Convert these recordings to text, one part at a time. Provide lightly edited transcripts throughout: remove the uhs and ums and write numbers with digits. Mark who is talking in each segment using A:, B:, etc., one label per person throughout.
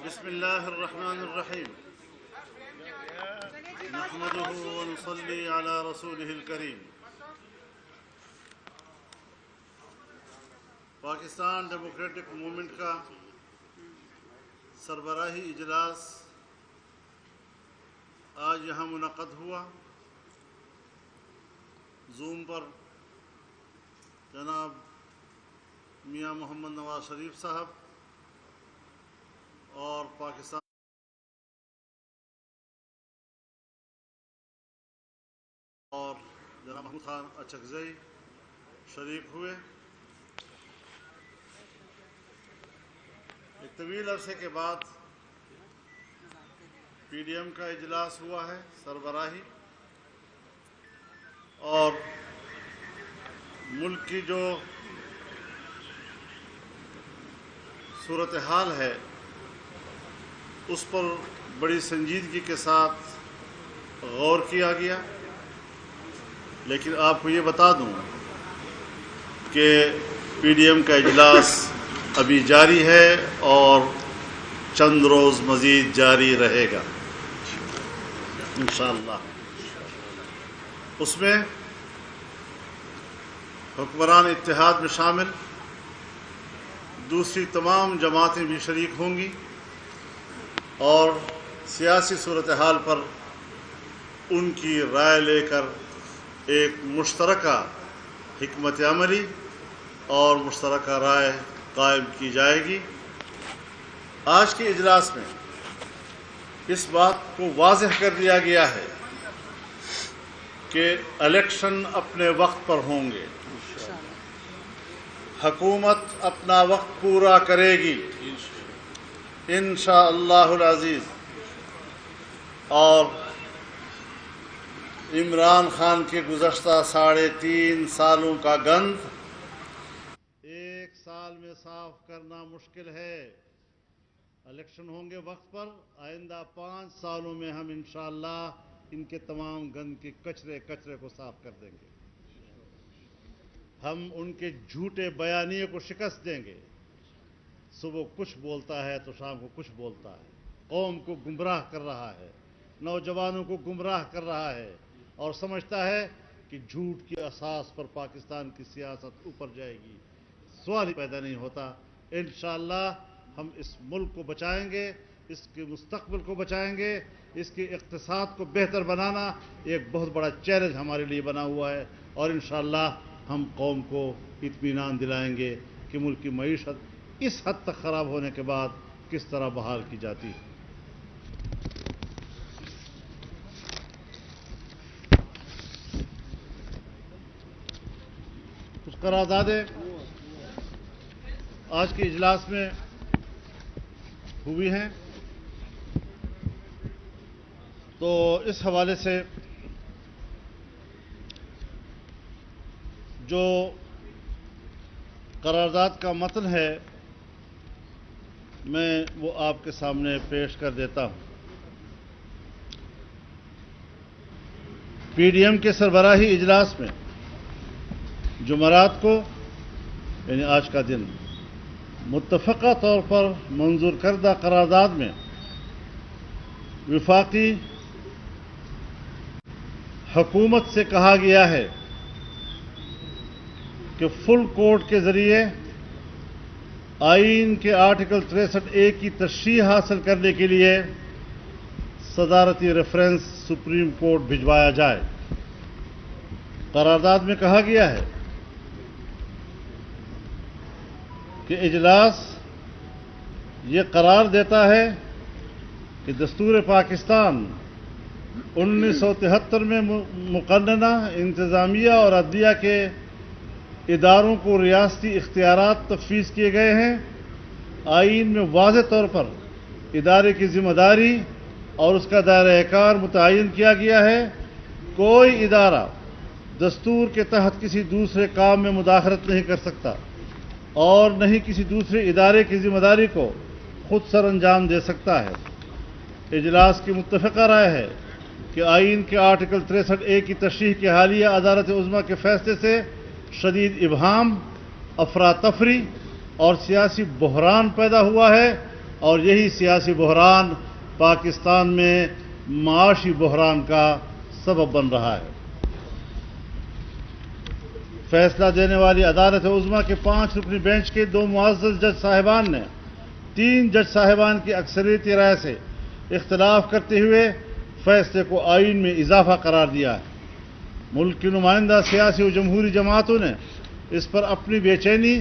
A: بسم الله الرحمن الرحيم نحمده ونصلي على رسوله الكريم. پاکستان ڈیموکریٹک موومنٹ کا سربراہی اجلاس آج یہاں منعقد ہوا. زوم پر جناب میاں محمد نواز شریف صاحب اور پاکستان اور جناب محمود خان اچکزئی شریک ہوئے. ایک طویل عرصے کے بعد پی ڈی ایم کا اجلاس ہوا ہے سربراہی، اور ملک کی جو صورتحال ہے اس پر بڑی سنجیدگی کے ساتھ غور کیا گیا. لیکن آپ کو یہ بتا دوں کہ پی ڈی ایم کا اجلاس ابھی جاری ہے اور چند روز مزید جاری رہے گا انشاءاللہ. اس میں حکمران اتحاد میں شامل دوسری تمام جماعتیں بھی شریک ہوں گی اور سیاسی صورتحال پر ان کی رائے لے کر ایک مشترکہ حکمت عملی اور مشترکہ رائے قائم کی جائے گی. آج کے اجلاس میں اس بات کو واضح کر دیا گیا ہے کہ الیکشن اپنے وقت پر ہوں گے، حکومت اپنا وقت پورا کرے گی انشاءاللہ العزیز، اور عمران خان کے گزشتہ 3.5 سالوں کا گند ایک سال میں صاف کرنا مشکل ہے. الیکشن ہوں گے وقت پر، آئندہ 5 سالوں میں ہم انشاءاللہ ان کے تمام گند کے کچرے کو صاف کر دیں گے. ہم ان کے جھوٹے بیانیے کو شکست دیں گے. صبح کچھ بولتا ہے تو شام کو کچھ بولتا ہے، قوم کو گمراہ کر رہا ہے، نوجوانوں کو گمراہ کر رہا ہے، اور سمجھتا ہے کہ جھوٹ کی اساس پر پاکستان کی سیاست اوپر جائے گی. سوال ہی پیدا نہیں ہوتا. انشاءاللہ ہم اس ملک کو بچائیں گے، اس کے مستقبل کو بچائیں گے. اس کے اقتصاد کو بہتر بنانا ایک بہت بڑا چیلنج ہمارے لیے بنا ہوا ہے، اور انشاءاللہ ہم قوم کو اطمینان دلائیں گے کہ ملک کی معیشت اس حد تک خراب ہونے کے بعد کس طرح بحال کی جاتی ہے. کچھ قراردادیں آج کے اجلاس میں ہوئی ہیں، تو اس حوالے سے جو قرارداد کا متن ہے میں وہ آپ کے سامنے پیش کر دیتا ہوں. پی ڈی ایم کے سربراہی اجلاس میں جمعرات کو یعنی آج کا دن متفقہ طور پر منظور کردہ قرارداد میں وفاقی حکومت سے کہا گیا ہے کہ فل کورٹ کے ذریعے آئین کے آرٹیکل 63A کی تشریح حاصل کرنے کے لیے صدارتی ریفرنس سپریم کورٹ بھجوایا جائے. قرارداد میں کہا گیا ہے کہ اجلاس یہ قرار دیتا ہے کہ دستور پاکستان 1973 میں مقننہ انتظامیہ اور عدلیہ کے اداروں کو ریاستی اختیارات تفویض کیے گئے ہیں. آئین میں واضح طور پر ادارے کی ذمہ داری اور اس کا دائرہ کار متعین کیا گیا ہے. کوئی ادارہ دستور کے تحت کسی دوسرے کام میں مداخلت نہیں کر سکتا اور نہ ہی کسی دوسرے ادارے کی ذمہ داری کو خود سر انجام دے سکتا ہے. اجلاس کی متفقہ رائے ہے کہ آئین کے آرٹیکل 63A کی تشریح کے حالیہ عدالت عظمیٰ کے فیصلے سے شدید ابہام، افراتفری اور سیاسی بحران پیدا ہوا ہے، اور یہی سیاسی بحران پاکستان میں معاشی بحران کا سبب بن رہا ہے۔ فیصلہ دینے والی عدالت عظمیٰ کے 5 رکنی بینچ کے 2 معزز جج صاحبان نے 3 جج صاحبان کی اکثریتی رائے سے اختلاف کرتے ہوئے فیصلے کو آئین میں اضافہ قرار دیا ہے۔ ملک کی نمائندہ سیاسی و جمہوری جماعتوں نے اس پر اپنی بے چینی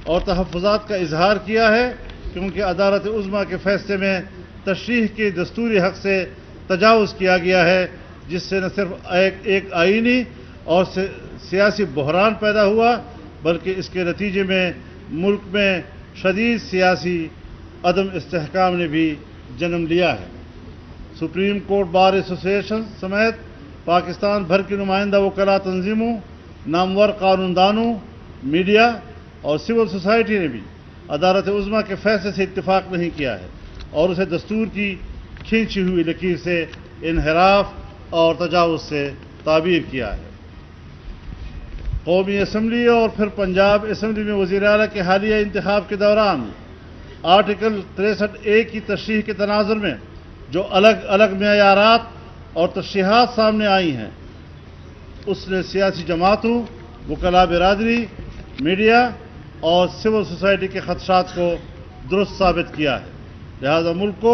A: اور تحفظات کا اظہار کیا ہے، کیونکہ عدالت عظمیٰ کے فیصلے میں تشریح کے دستوری حق سے تجاوز کیا گیا ہے، جس سے نہ صرف ایک آئینی اور سیاسی بحران پیدا ہوا، بلکہ اس کے نتیجے میں ملک میں شدید سیاسی عدم استحکام نے بھی جنم لیا ہے۔ سپریم کورٹ بار ایسوسی ایشن سمیت پاکستان بھر کی نمائندہ وکلاء تنظیموں، نامور قانون دانوں، میڈیا اور سول سوسائٹی نے بھی عدالت عظمیٰ کے فیصلے سے اتفاق نہیں کیا ہے اور اسے دستور کی کھینچی ہوئی لکیر سے انحراف اور تجاوز سے تعبیر کیا ہے۔ قومی اسمبلی اور پھر پنجاب اسمبلی میں وزیر اعلیٰ کے حالیہ انتخاب کے دوران آرٹیکل 63A کی تشریح کے تناظر میں جو الگ الگ معیارات اور تشریحات سامنے آئی ہیں، اس نے سیاسی جماعتوں، وکلاء برادری، میڈیا اور سول سوسائٹی کے خدشات کو درست ثابت کیا ہے۔ لہذا ملک کو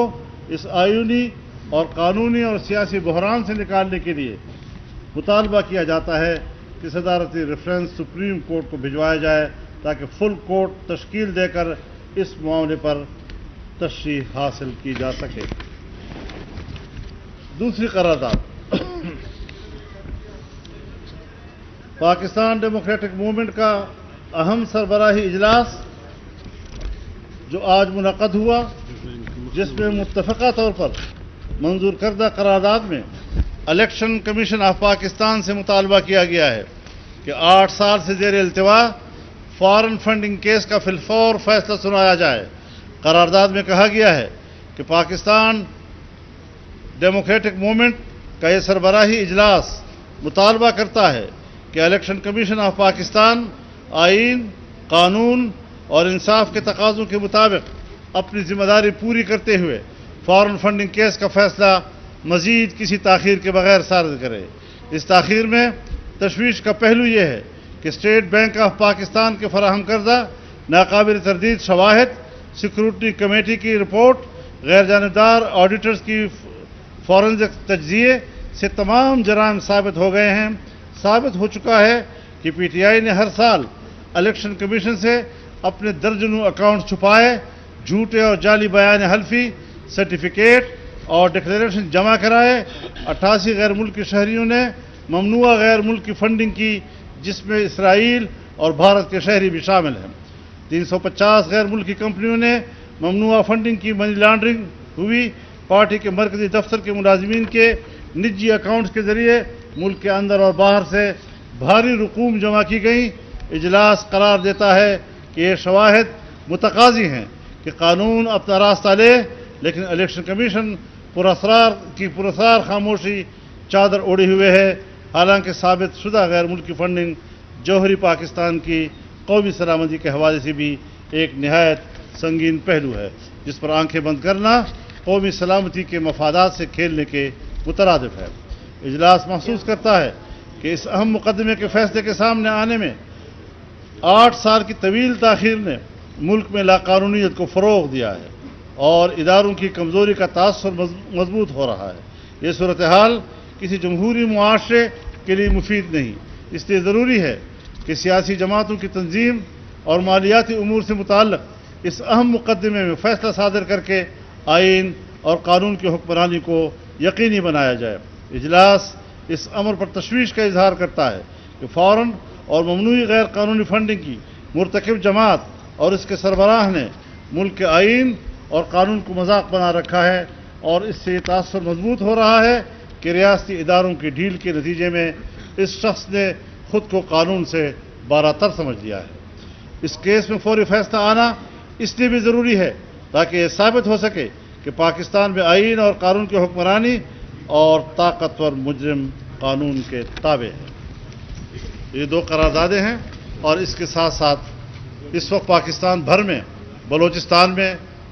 A: اس آئینی اور قانونی اور سیاسی بحران سے نکالنے کے لیے مطالبہ کیا جاتا ہے کہ صدارتی ریفرنس سپریم کورٹ کو بھجوایا جائے تاکہ فل کورٹ تشکیل دے کر اس معاملے پر تشریح حاصل کی جا سکے۔ دوسری قرارداد، پاکستان ڈیموکریٹک موومنٹ کا اہم سربراہی اجلاس جو آج منعقد ہوا، جس میں متفقہ طور پر منظور کردہ قرارداد میں الیکشن کمیشن آف پاکستان سے مطالبہ کیا گیا ہے کہ 8 سال سے زیر التوا فارن فنڈنگ کیس کا فی الفور فیصلہ سنایا جائے۔ قرارداد میں کہا گیا ہے کہ پاکستان ڈیموکریٹک موومنٹ کا یہ سربراہی اجلاس مطالبہ کرتا ہے کہ الیکشن کمیشن آف پاکستان آئین، قانون اور انصاف کے تقاضوں کے مطابق اپنی ذمہ داری پوری کرتے ہوئے فارن فنڈنگ کیس کا فیصلہ مزید کسی تاخیر کے بغیر صادر کرے۔ اس تاخیر میں تشویش کا پہلو یہ ہے کہ اسٹیٹ بینک آف پاکستان کے فراہم کردہ ناقابل تردید شواہد، سیکورٹی کمیٹی کی رپورٹ، غیر جانبدار آڈیٹرز کی فورنزک تجزیے سے تمام جرائم ثابت ہو گئے ہیں۔ ثابت ہو چکا ہے کہ پی ٹی آئی نے ہر سال الیکشن کمیشن سے اپنے درجنوں اکاؤنٹ چھپائے، جھوٹے اور جعلی بیان حلفی، سرٹیفکیٹ اور ڈکلیریشن جمع کرائے۔ 88 غیر ملکی شہریوں نے ممنوعہ غیر ملکی فنڈنگ کی، جس میں اسرائیل اور بھارت کے شہری بھی شامل ہیں۔ 350 غیر ملکی کمپنیوں نے ممنوعہ فنڈنگ کی، منی لانڈرنگ ہوئی۔ پارٹی کے مرکزی دفتر کے ملازمین کے نجی اکاؤنٹس کے ذریعے ملک کے اندر اور باہر سے بھاری رقوم جمع کی گئیں۔ اجلاس قرار دیتا ہے کہ یہ شواہد متقاضی ہیں کہ قانون اپنا راستہ لے، لیکن الیکشن کمیشن پراسرار خاموشی چادر اوڑے ہوئے ہے، حالانکہ ثابت شدہ غیر ملکی فنڈنگ جوہری پاکستان کی قومی سلامتی کے حوالے سے بھی ایک نہایت سنگین پہلو ہے، جس پر آنکھیں بند کرنا قومی سلامتی کے مفادات سے کھیلنے کے مترادف ہے۔ اجلاس محسوس کرتا ہے کہ اس اہم مقدمے کے فیصلے کے سامنے آنے میں 8 سال کی طویل تاخیر نے ملک میں لاقانونیت کو فروغ دیا ہے اور اداروں کی کمزوری کا تاثر مضبوط ہو رہا ہے۔ یہ صورتحال کسی جمہوری معاشرے کے لیے مفید نہیں۔ اس لیے ضروری ہے کہ سیاسی جماعتوں کی تنظیم اور مالیاتی امور سے متعلق اس اہم مقدمے میں فیصلہ صادر کر کے آئین اور قانون کی حکمرانی کو یقینی بنایا جائے۔ اجلاس اس امر پر تشویش کا اظہار کرتا ہے کہ فوراً اور ممنوعی غیر قانونی فنڈنگ کی مرتکب جماعت اور اس کے سربراہ نے ملک کے آئین اور قانون کو مذاق بنا رکھا ہے، اور اس سے یہ تاثر مضبوط ہو رہا ہے کہ ریاستی اداروں کی ڈھیل کے نتیجے میں اس شخص نے خود کو قانون سے بالاتر سمجھ لیا ہے۔ اس کیس میں فوری فیصلہ آنا اس لیے بھی ضروری ہے تاکہ یہ ثابت ہو سکے کہ پاکستان میں آئین اور قانون کی حکمرانی اور طاقتور مجرم قانون کے تابع ہے۔ یہ 2 قراردادیں ہیں، اور اس کے ساتھ ساتھ اس وقت پاکستان بھر میں، بلوچستان میں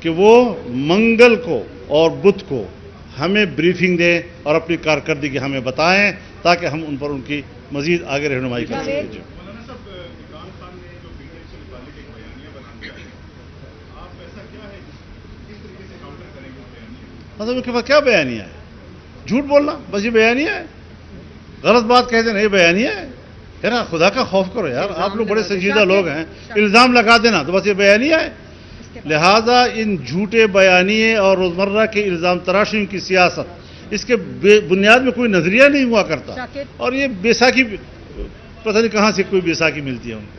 B: کہ وہ منگل کو اور بدھ کو ہمیں بریفنگ دیں اور اپنی کارکردگی ہمیں بتائیں تاکہ ہم ان پر ان کی مزید آگے رہنمائی کر سکیں.
C: مولانا صاحب، عمران خان نے جو پی ٹی ایم سے متعلق ایک بیانیہ بنا دیا ہے، آپ ایسا کیا ہے کس طریقے سے کاؤنٹر کریں گے اس بیانیہ؟
B: مطلب کے پاس کیا بیانیہ ہے؟ جھوٹ بولنا، بس یہ بیانیہ ہے. غلط بات کہتے ہیں یہ بیانیہ ہے. یار خدا کا خوف کرو یار، آپ لوگ بڑے سنجیدہ لوگ ہیں. الزام لگا دینا تو بس یہ بیانیہ ہے. لہذا ان جھوٹے بیانیے اور روزمرہ کے الزام تراشیوں کی سیاست، اس کے بنیاد میں کوئی نظریہ نہیں ہوا کرتا. اور یہ بیساکھی پتہ نہیں کہاں سے کوئی بیساکھی ملتی ہے ان کو.